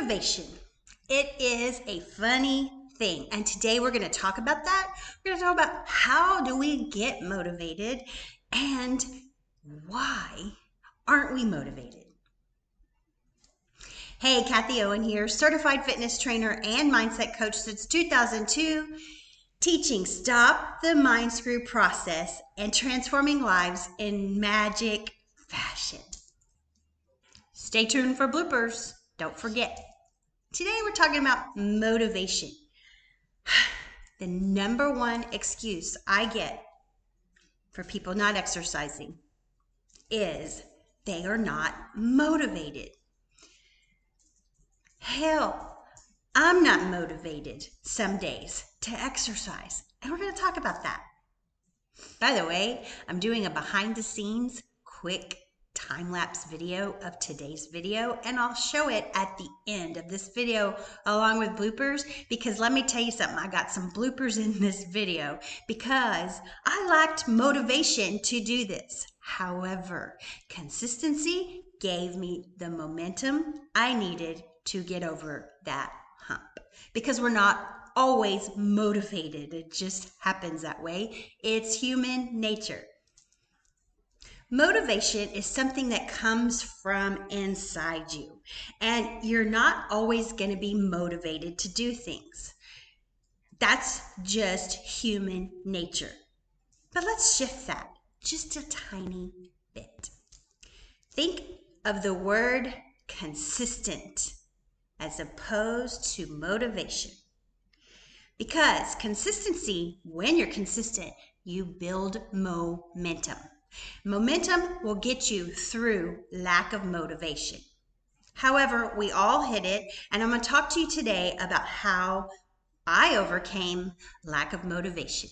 Motivation. It is a funny thing. And today we're going to talk about that. We're going to talk about how do we get motivated and why aren't we motivated? Hey, Kathy Owen here, certified fitness trainer and mindset coach since 2002, teaching Stop the Mind Screw process and transforming lives in magic fashion. Stay tuned for bloopers. Don't forget. Today we're talking about motivation. The number one excuse I get for people not exercising is they are not motivated. Hell, I'm not motivated some days to exercise, and we're going to talk about that. By the way, I'm doing a behind the scenes quick time-lapse video of today's video, and I'll show it at the end of this video along with bloopers, because let me tell you something, I got some bloopers in this video because I lacked motivation to do this. However, consistency gave me the momentum I needed to get over that hump, because we're not always motivated. It just happens that way. It's human nature. Motivation is something that comes from inside you, and you're not always going to be motivated to do things. That's just human nature. But let's shift that just a tiny bit. Think of the word consistent as opposed to motivation. Because consistency, when you're consistent, you build momentum. Momentum will get you through lack of motivation. However, we all hit it, and I'm going to talk to you today about how I overcame lack of motivation.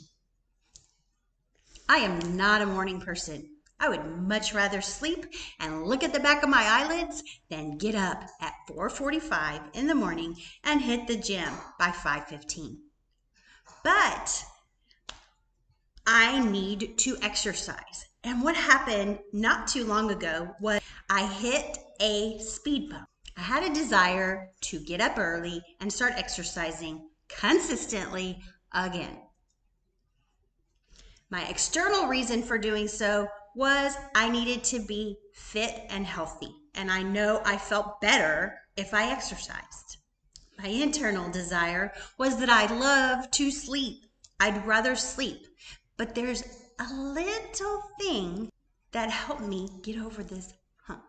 I am not a morning person. I would much rather sleep and look at the back of my eyelids than get up at 4:45 in the morning and hit the gym by 5:15. But I need to exercise. And what happened not too long ago was I hit a speed bump. I had a desire to get up early and start exercising consistently again. My external reason for doing so was I needed to be fit and healthy. And I know I felt better if I exercised. My internal desire was that I love to sleep. I'd rather sleep. But there's a little thing that helped me get over this hump.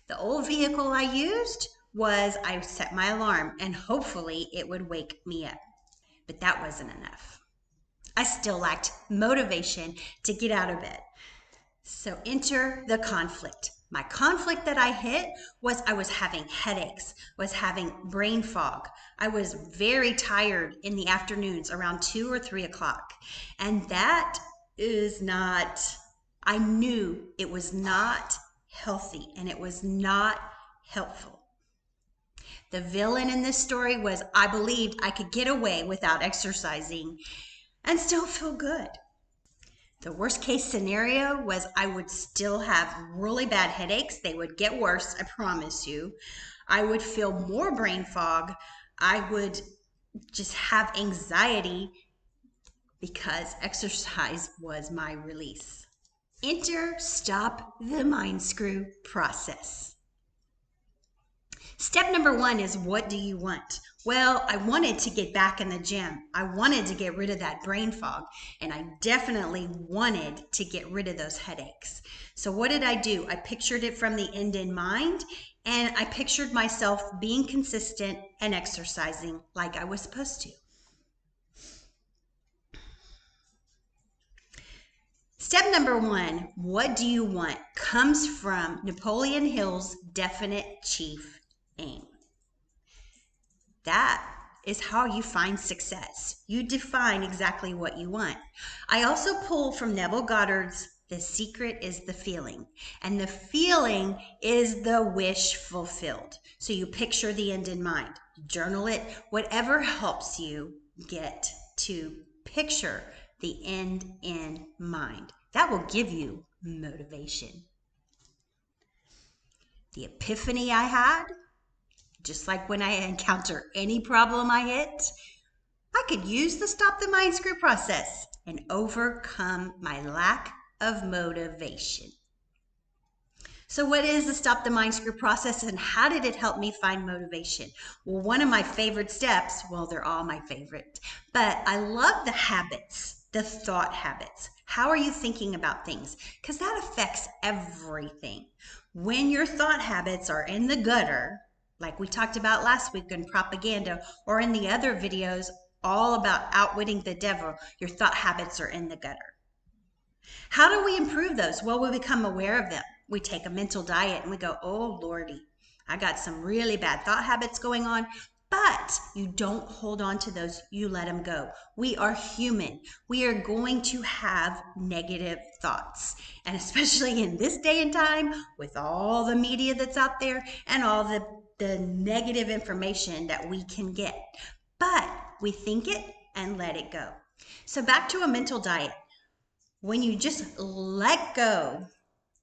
The old vehicle I used was I set my alarm and hopefully it would wake me up. But that wasn't enough. I still lacked motivation to get out of bed. So enter the conflict. My conflict that I hit was I was having headaches, was having brain fog. I was very tired in the afternoons around 2 or 3 o'clock. And that is not, I knew it was not healthy and it was not helpful. The villain in this story was I believed I could get away without exercising and still feel good. The worst case scenario was I would still have really bad headaches. They would get worse, I promise you. I would feel more brain fog. I would just have anxiety because exercise was my release. Enter Stop the Mind Screw process. Step number 1 is, what do you want? Well, I wanted to get back in the gym. I wanted to get rid of that brain fog, and I definitely wanted to get rid of those headaches. So what did I do? I pictured it from the end in mind, and I pictured myself being consistent and exercising like I was supposed to. Step number 1, what do you want, comes from Napoleon Hill's definite chief aim. That is how you find success. You define exactly what you want. I also pull from Neville Goddard's The Secret is the Feeling, and the feeling is the wish fulfilled. So you picture the end in mind, journal it, whatever helps you get to picture the end in mind. That will give you motivation. The epiphany I had Just like when I encounter any problem I hit, I could use the stop the mind screw process and overcome my lack of motivation. So what is the stop the mind screw process and how did it help me find motivation? Well, one of my favorite steps, well, they're all my favorite, but I love the habits, the thought habits. How are you thinking about things? Because that affects everything. When your thought habits are in the gutter, like we talked about last week in propaganda or in the other videos all about outwitting the devil, your thought habits are in the gutter. How do we improve those? Well, we become aware of them. We take a mental diet and we go, oh, Lordy, I got some really bad thought habits going on, but you don't hold on to those. You let them go. We are human. We are going to have negative thoughts. And especially in this day and time with all the media that's out there and all the negative information that we can get. But we think it and let it go. So back to a mental diet. When you just let go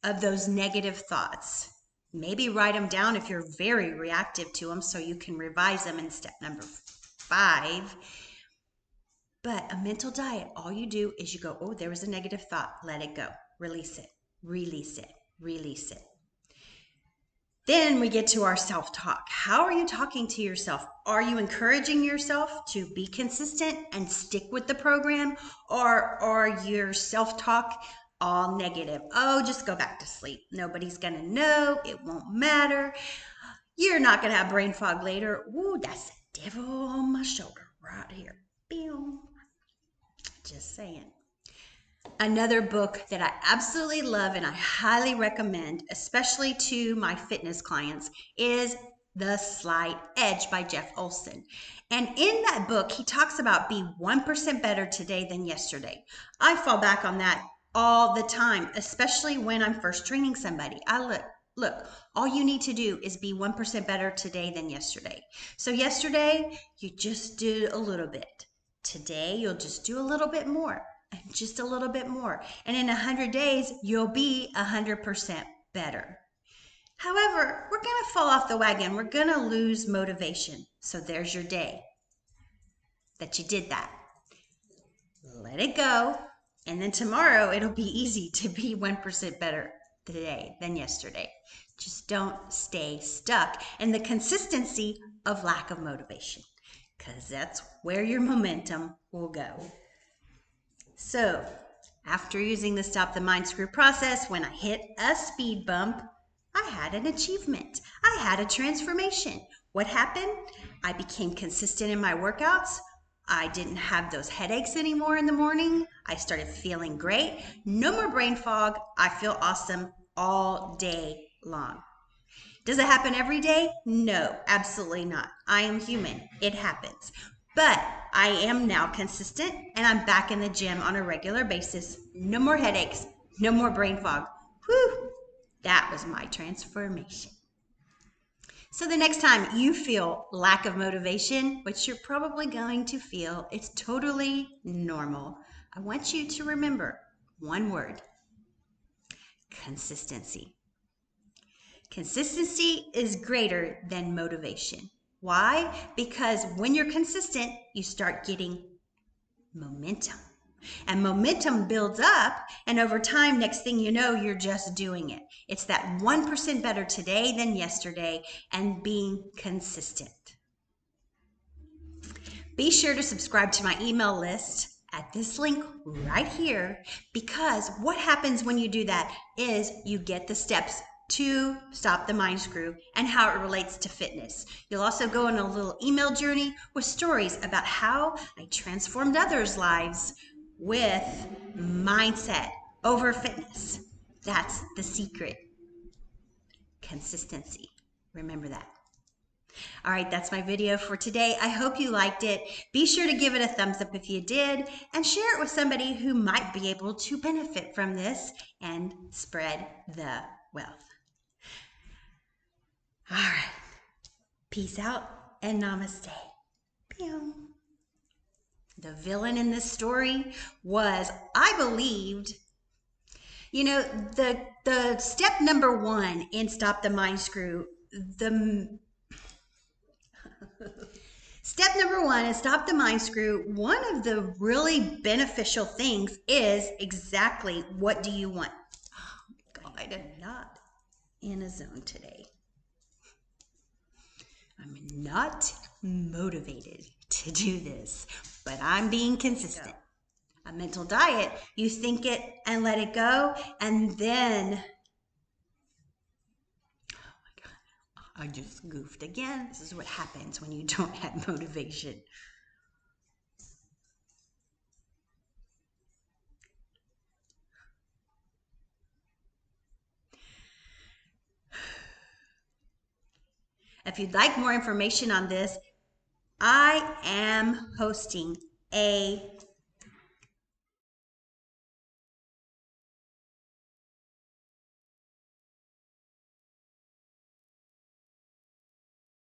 of those negative thoughts, maybe write them down if you're very reactive to them so you can revise them in step number 5. But a mental diet, all you do is you go, oh, there was a negative thought. Let it go. Release it. Release it. Release it. Then we get to our self-talk. How are you talking to yourself? Are you encouraging yourself to be consistent and stick with the program? Or are your self-talk all negative? Oh, just go back to sleep. Nobody's going to know. It won't matter. You're not going to have brain fog later. Ooh, that's the devil on my shoulder right here. Boom. Just saying. Another book that I absolutely love and I highly recommend, especially to my fitness clients, is The Slight Edge by Jeff Olson. And in that book, he talks about be 1% better today than yesterday. I fall back on that all the time, especially when I'm first training somebody. Look, all you need to do is be 1% better today than yesterday. So yesterday, you just did a little bit. Today, you'll just do a little bit more. And just a little bit more. And in 100 days, you'll be 100% better. However, we're going to fall off the wagon. We're going to lose motivation. So there's your day that you did that. Let it go. And then tomorrow, it'll be easy to be 1% better today than yesterday. Just don't stay stuck in the consistency of lack of motivation, because that's where your momentum will go. So after using the stop the mind screw process, when I hit a speed bump, I had an achievement. I had a transformation. What happened? I became consistent in my workouts. I didn't have those headaches anymore in the morning. I started feeling great. No more brain fog. I feel awesome all day long. Does it happen every day? No, absolutely not. I am human. It happens. But I am now consistent and I'm back in the gym on a regular basis. No more headaches, no more brain fog. Whew, that was my transformation. So the next time you feel lack of motivation, which you're probably going to feel, it's totally normal. I want you to remember one word: consistency. Consistency is greater than motivation. Why? Because when you're consistent, you start getting momentum. And momentum builds up, and over time, next thing you know, you're just doing it. It's that 1% better today than yesterday and being consistent. Be sure to subscribe to my email list at this link right here, because what happens when you do that is you get the steps to stop the mind screw and how it relates to fitness. You'll also go on a little email journey with stories about how I transformed others' lives with mindset over fitness. That's the secret. Consistency. Remember that. All right, that's my video for today. I hope you liked it. Be sure to give it a thumbs up if you did, and share it with somebody who might be able to benefit from this and spread the wealth. All right. Peace out and namaste. Pew. The villain in this story was, I believed, the step number 1 in Stop the Mind Screw, Step number 1 is stop the mind screw. One of the really beneficial things is exactly what do you want? Oh, God, I'm not in a zone today. I'm not motivated to do this, but I'm being consistent. A mental diet, you think it and let it go, and then, oh my God, I just goofed again. This is what happens when you don't have motivation. If you'd like more information on this, I am hosting a